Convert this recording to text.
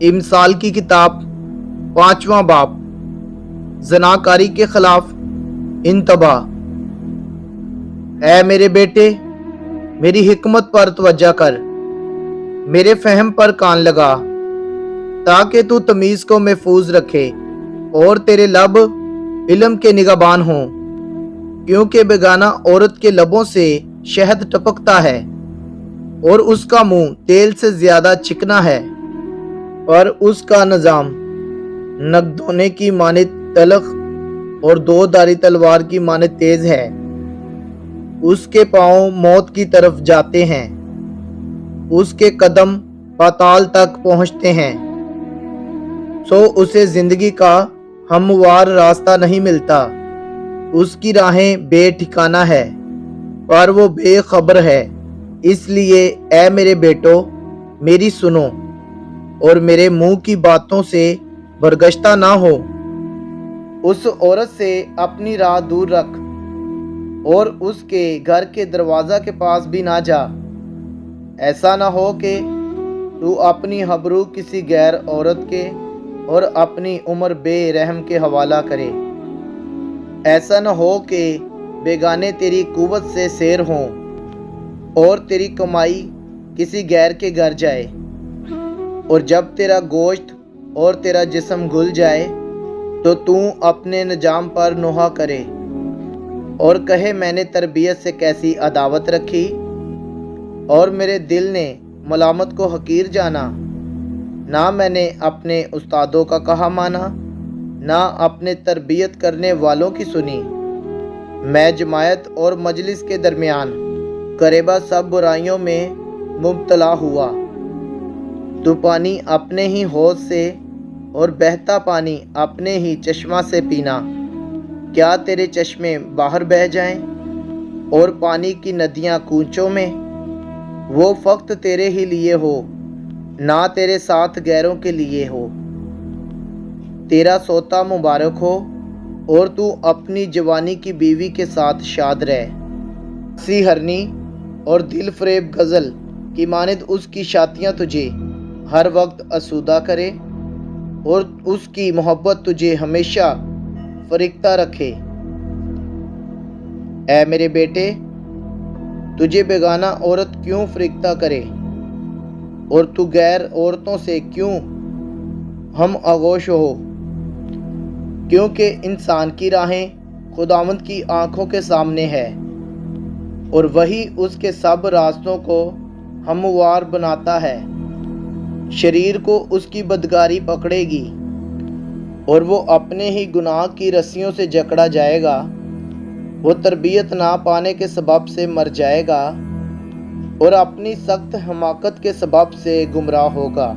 امثال کی کتاب 5واں باب زناکاری کے خلاف انتباہ۔ اے میرے بیٹے، میری حکمت پر توجہ کر، میرے فہم پر کان لگا، تاکہ تو تمیز کو محفوظ رکھے اور تیرے لب علم کے نگہبان ہوں، کیونکہ بیگانہ عورت کے لبوں سے شہد ٹپکتا ہے اور اس کا منہ تیل سے زیادہ چکنا ہے، اور اس کا نظام نگدونے کی مانند تلخ اور دو دھاری تلوار کی مانند تیز ہے۔ اس کے پاؤں موت کی طرف جاتے ہیں، اس کے قدم پاتال تک پہنچتے ہیں، سو اسے زندگی کا ہموار راستہ نہیں ملتا۔ اس کی راہیں بے ٹھکانہ ہے، پر وہ بے خبر ہے۔ اس لیے اے میرے بیٹو، میری سنو اور میرے منہ کی باتوں سے برگشتہ نہ ہو۔ اس عورت سے اپنی راہ دور رکھ اور اس کے گھر کے دروازہ کے پاس بھی نہ جا۔ ایسا نہ ہو کہ تو اپنی ہبرو کسی غیر عورت کے اور اپنی عمر بے رحم کے حوالہ کرے۔ ایسا نہ ہو کہ بیگانے تیری قوت سے سیر ہوں اور تیری کمائی کسی غیر کے گھر جائے، اور جب تیرا گوشت اور تیرا جسم گھل جائے تو اپنے نجام پر نوحہ کرے اور کہے میں نے تربیت سے کیسی عداوت رکھی اور میرے دل نے ملامت کو حقیر جانا۔ نہ میں نے اپنے استادوں کا کہا مانا، نہ اپنے تربیت کرنے والوں کی سنی۔ میں جماعت اور مجلس کے درمیان قریبا سب برائیوں میں مبتلا ہوا۔ تو پانی اپنے ہی حوض سے اور بہتا پانی اپنے ہی چشمہ سے پینا۔ کیا تیرے چشمے باہر بہہ جائیں اور پانی کی ندیاں کوچوں میں؟ وہ فقط تیرے ہی لیے ہو، نہ تیرے ساتھ غیروں کے لیے ہو۔ تیرا سوتا مبارک ہو اور تو اپنی جوانی کی بیوی کے ساتھ شاد رہ۔ سی ہرنی اور دل فریب غزل کی مانند اس کی شاتیاں تجھے ہر وقت آسودہ کرے اور اس کی محبت تجھے ہمیشہ فریختہ رکھے۔ اے میرے بیٹے، تجھے بیگانہ عورت کیوں فریختہ کرے اور تو غیر عورتوں سے کیوں ہم آغوش ہو؟ کیونکہ انسان کی راہیں خداوند کی آنکھوں کے سامنے ہے، اور وہی اس کے سب راستوں کو ہموار بناتا ہے۔ شریر کو اس کی بدکاری پکڑے گی اور وہ اپنے ہی گناہ کی رسیوں سے جکڑا جائے گا۔ وہ تربیت نہ پانے کے سبب سے مر جائے گا اور اپنی سخت حماقت کے سبب سے گمراہ ہوگا۔